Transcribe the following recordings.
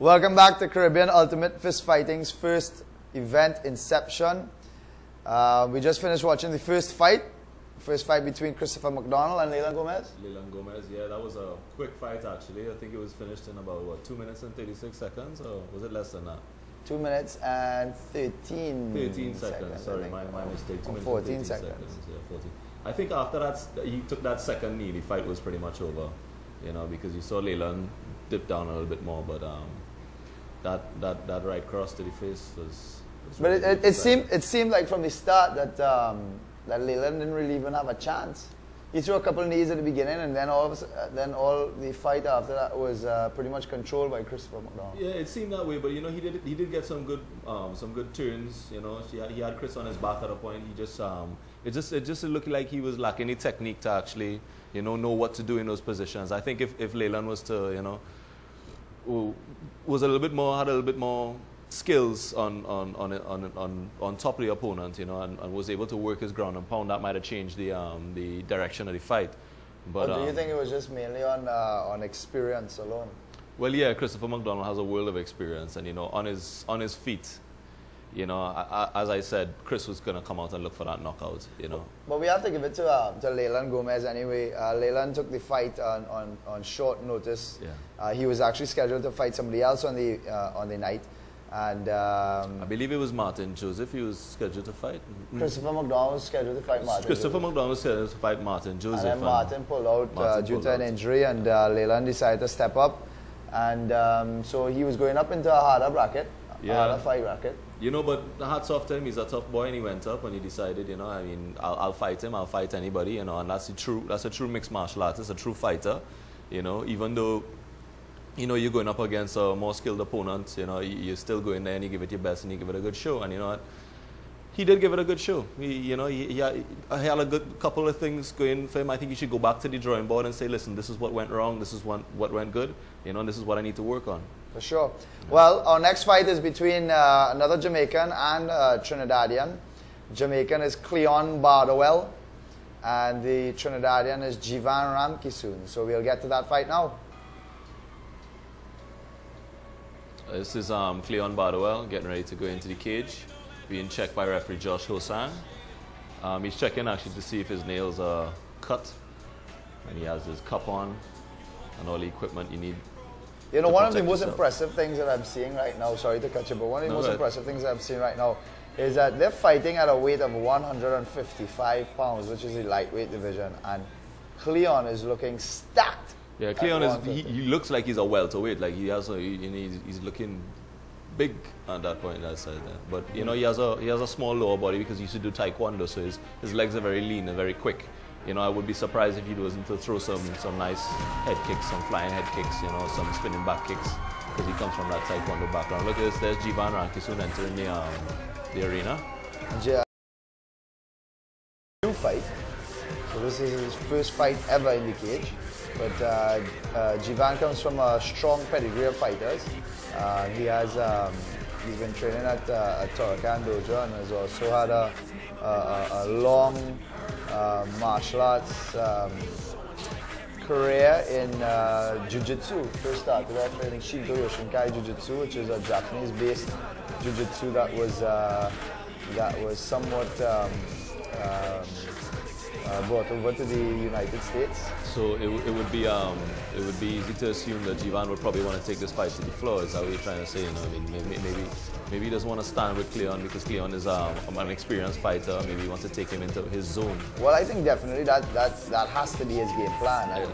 Welcome back to Caribbean Ultimate Fist Fighting's first event, Inception. We just finished watching the first fight between Christopher McDonald and Leland Gomez. Leland Gomez, yeah, that was a quick fight actually. I think it was finished in about, what, 2 minutes and 36 seconds, or was it less than that? 2 minutes and 13 seconds, sorry, my mistake. 2 minutes 14 and 13 seconds. Yeah, 14. I think after that, he took that second knee, the fight was pretty much over, you know, because you saw Leland dip down a little bit more, but that right cross to the face was but really it seemed like from the start that that Leland didn't really even have a chance. He threw a couple of knees at the beginning, and then all the fight after that was pretty much controlled by Christopher McDonald. Yeah, it seemed that way, but you know he did get some good turns. You know, he had Chris on his back at a point. He just it just looked like he was lacking the technique to actually know what to do in those positions. I think if Leland was to had a little bit more skills on top of the opponent, and was able to work his ground and pound, that might have changed the direction of the fight. But do you think it was just mainly on experience alone? Well, yeah, Christopher McDonald has a world of experience, and on his feet, as I said, Chris was going to come out and look for that knockout, But we have to give it to Leland Gomez anyway. Leland took the fight on short notice. Yeah. He was actually scheduled to fight somebody else on the night. And I believe it was Martin Joseph he was scheduled to fight. Christopher McDonald was scheduled to fight Martin Christopher McDonald was scheduled to fight Martin Joseph. And then Martin pulled out due to an injury, and Leland decided to step up. And so he was going up into a harder bracket, harder fight bracket. But hats off to him. He's a tough boy, and he went up and he decided, I'll fight him. I'll fight anybody, and that's a true mixed martial artist, a true fighter. Even though you're going up against a more skilled opponent, you still go in there and you give it your best and you give it a good show. And you know what? He did give it a good show. He had a good couple of things going for him. I think he should go back to the drawing board and say, listen, this is what went wrong, this is what went good, and this is what I need to work on. For sure. Well, our next fight is between another Jamaican and Trinidadian. Jamaican is Cleon Bardowell, and the Trinidadian is Gevan Ramkissoon. So we'll get to that fight now. This is Cleon Bardowell getting ready to go into the cage, being checked by referee Josh Hosang. He's checking actually to see if his nails are cut, and he has his cup on and all the equipment you need. One of the most impressive things that I'm seeing right now, sorry to cut you, but one of the most impressive things that I'm seeing right now is that they're fighting at a weight of 155 pounds, which is the lightweight division, and Cleon is looking stacked. Yeah, Cleon he looks like he's a welterweight. Like he's looking big at that point. That side there. But he has a small lower body because he used to do taekwondo, so his legs are very lean and very quick. I would be surprised if he wasn't to throw some nice head kicks, some flying head kicks, some spinning back kicks, because he comes from that taekwondo background. Look at this. There's Gevan Ramkissoon entering the arena. New fight. So this is his first fight ever in the cage. But Gevan comes from a strong pedigree of fighters. He's been training at Torokan Dojo and has also had a long martial arts career in Jiu-Jitsu. First started off in Shinto Yoshinkai Jiu-Jitsu, which is a Japanese-based Jiu-Jitsu that was somewhat brought over to the United States. So it would be easy to assume that Gevan would probably want to take this fight to the floor. Is that what you're trying to say? Maybe he doesn't want to stand with Cleon because Cleon is an experienced fighter. Maybe he wants to take him into his zone. Well, I think definitely that has to be his game plan.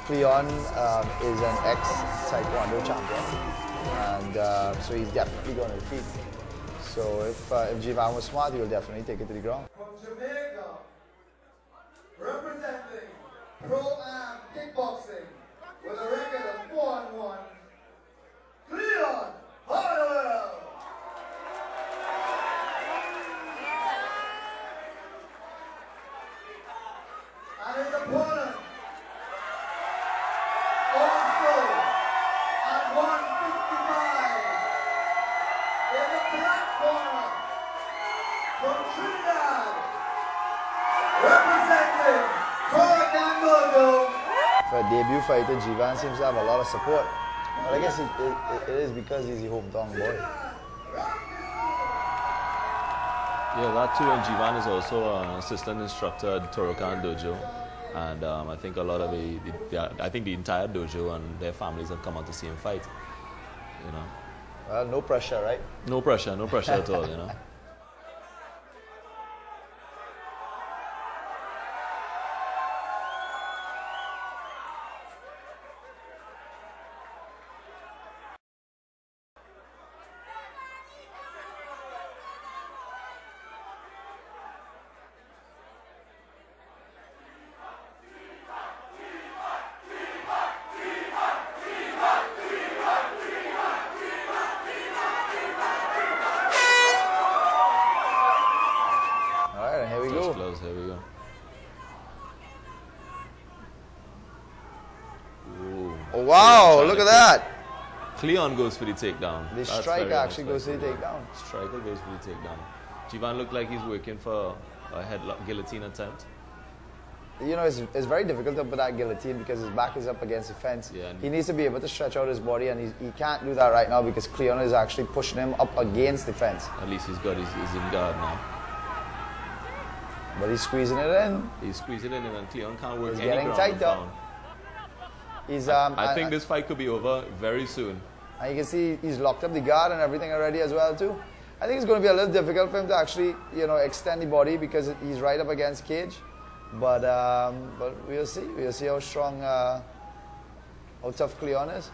Cleon is an ex-taekwondo champion, and so he's definitely going to defeat. So if Gevan was smart, he will definitely take it to the ground. From Jamaica, representing Pro-Am Kickboxing with a record of 4-1, Cleon Bardowell. And his opponent, also at 155, in the black corner, from Trinidad, representing For a debut fighter, Gevan seems to have a lot of support. Well, I guess it is because he's the hometown boy. Yeah, that too, and Gevan is also an assistant instructor at Torokan Dojo. And I think a lot of I think the entire dojo and their families have come out to see him fight. You know. Well, no pressure, right? No pressure at all, you know. Here we go. Ooh. Oh, wow, look at that. Cleon goes for the takedown. The striker actually goes for the takedown. Striker goes for the takedown. Gevan looked like he's working for a headlock guillotine attempt. You know, it's very difficult to put that guillotine because his back is up against the fence. Yeah, he needs to be able to stretch out his body, and he can't do that right now because Cleon is actually pushing him up against the fence. At least he's in guard now. But he's squeezing it in. He's squeezing it in, and Cleon can't work. He's any getting ground tighter. He's I think this fight could be over very soon. And you can see he's locked up the guard and everything already as well too. I think it's going to be a little difficult for him to actually, you know, extend the body because he's right up against cage. But we'll see. We'll see how strong, how tough Cleon is.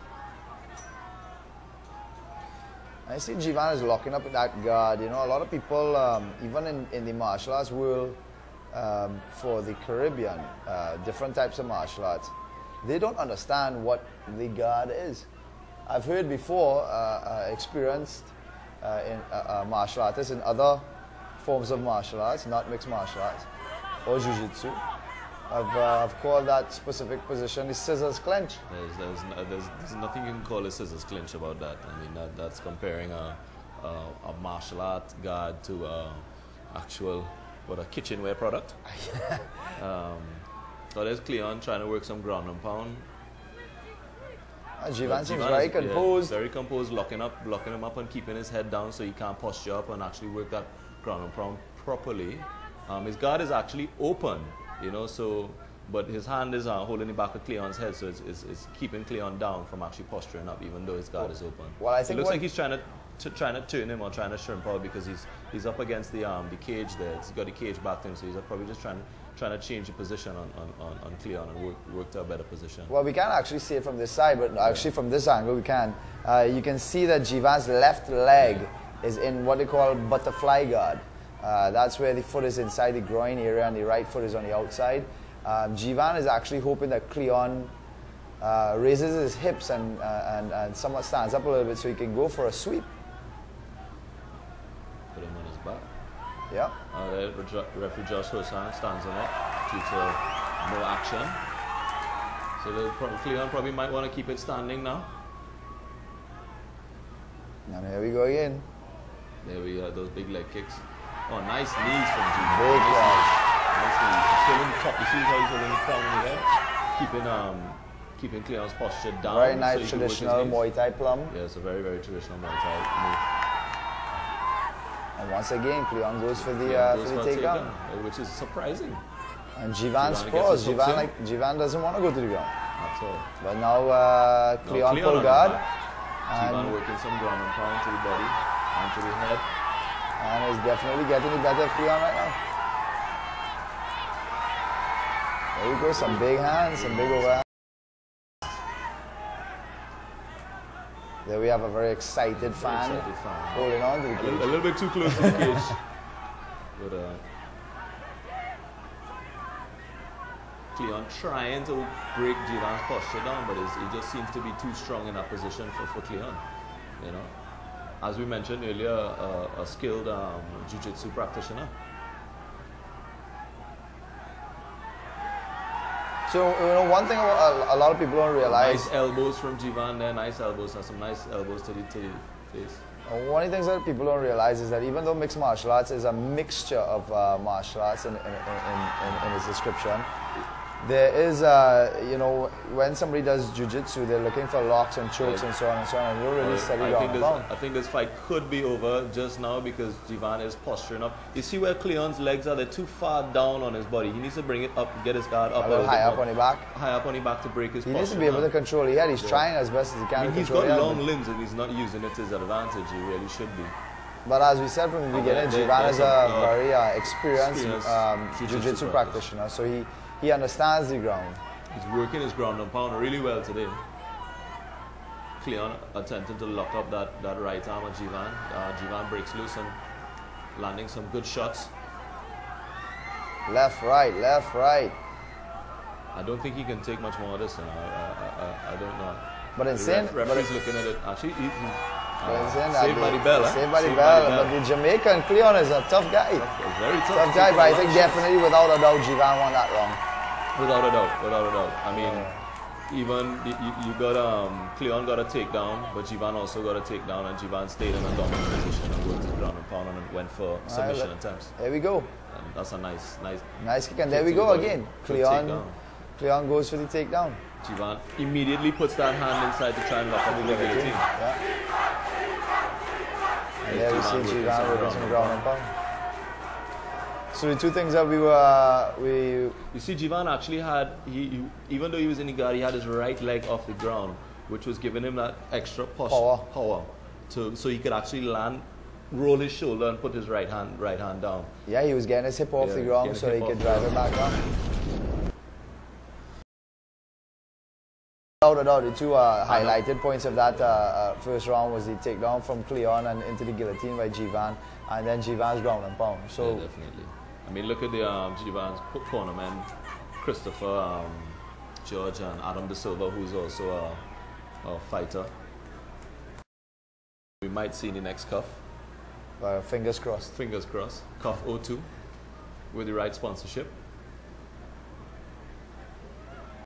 I see Gevan is locking up in that guard. You know, a lot of people, even in the martial arts world, for the Caribbean, different types of martial arts, they don't understand what the guard is. I've heard before, experienced martial artists in other forms of martial arts, not mixed martial arts, or jiu-jitsu. I've called that specific position the scissors clench. There's nothing you can call a scissors clinch about that. I mean, that's comparing a martial art guard to actual, a kitchenware product. So there's Cleon trying to work some ground and pound. Gevan seems very composed. Yeah, very composed, locking him up and keeping his head down so he can't posture up and actually work that ground and pound properly. His guard is actually open, you know, so, but his hand is holding the back of Cleon's head, so it's keeping Cleon down from actually posturing up, even though his guard is open. Well, I think it looks like he's trying to turn him or trying to shrimp out because he's up against the cage there. He's got the cage back to him, so he's probably just trying to change the position on Cleon and work to a better position. Well, we can't actually see it from this side, but actually from this angle we can. You can see that Gevan's left leg is in what they call butterfly guard. That's where the foot is inside the groin area and the right foot is on the outside. Gevan is actually hoping that Cleon raises his hips and somewhat stands up a little bit so he can go for a sweep. Put him on his back. Yeah. Referee Josh Hosan stands on it due to no action. So Cleon probably might want to keep it standing now. And here we go again. There we are, those big leg kicks. Oh, nice knees from Gevan. Big legs. Nice knees. He's holding the top. You see how he's holding the crown in the head? Keeping Cleon's posture down. Very nice so traditional Muay Thai plum. Yeah, it's a very, very traditional Muay Thai move. And once again, Cleon goes for the takedown, which is surprising. And Gevan's paused. Gevan doesn't want to go to the ground. That's all. But now Cleon pulled guard. Gevan working some ground and pound to the body and to the head. And is definitely getting the better of Cleon right now. There we go, some big hands, some big overhands. There we have a very excited fan holding on to the cage. A little bit too close to the cage. But Cleon trying to break Gevan's posture down, but he just seems to be too strong in that position for Cleon. You know, as we mentioned earlier, a skilled jiu-jitsu practitioner. So, you know, one thing a lot of people don't realize. Nice elbows from Gevan there, nice elbows, and some nice elbows to the face. One of the things that people don't realize is that even though mixed martial arts is a mixture of martial arts in its description, there is, you know, when somebody does jiu-jitsu, they're looking for locks and chokes and so on and so on. And you don't really study ground and pound. I think this fight could be over just now because Gevan is posturing up. You see where Cleon's legs are? They're too far down on his body. He needs to bring it up, get his guard up A little high up on the back. High up on the back to break his He posture. needs to be able to control the head. He's trying as best as he can. I mean, to he's control got the head, long limbs and he's not using it to his advantage. He really should be. But as we said from the beginning, Gevan is a very experienced jiu-jitsu practitioner. practitioner, so he understands the ground. He's working his ground and pound really well today. Cleon attempting to lock up that right arm of Gevan. Gevan breaks loose and landing some good shots. Left, right, left, right. I don't think he can take much more of this. I don't know. But in saying, referee's looking at it. Actually, saved by the bell. Saved by the bell. But the Jamaican Cleon is a tough guy. A very Tough guy, but I think definitely, without a doubt, Gevan won that round. Without a doubt. I mean, even you got Cleon got a takedown, but Gevan also got a takedown, and Gevan stayed in a dominant position and worked his ground and pound and went for submission attempts. There we go. And that's a nice kick, and there we go again. Cleon goes for the takedown. Gevan immediately puts that hand inside to try and lock up the guillotine. Yeah. And there we see Gevan working some ground and pound. So the two things that you see, Gevan actually had even though he was in the guard, he had his right leg off the ground, which was giving him that extra power so he could actually land, roll his shoulder, and put his right hand down. Yeah, he was getting his hip off the ground so he could drive it back down. Without a doubt, the two highlighted points of that first round was the takedown from Cleon and into the guillotine by Gevan, and then Gevan's ground and pound. So yeah, definitely. I mean, look at the Gevan's cornermen, Christopher, George, and Adam De Silva, who's also a fighter. We might see the next cuff. Fingers crossed. Fingers crossed. Cuff 02 with the right sponsorship.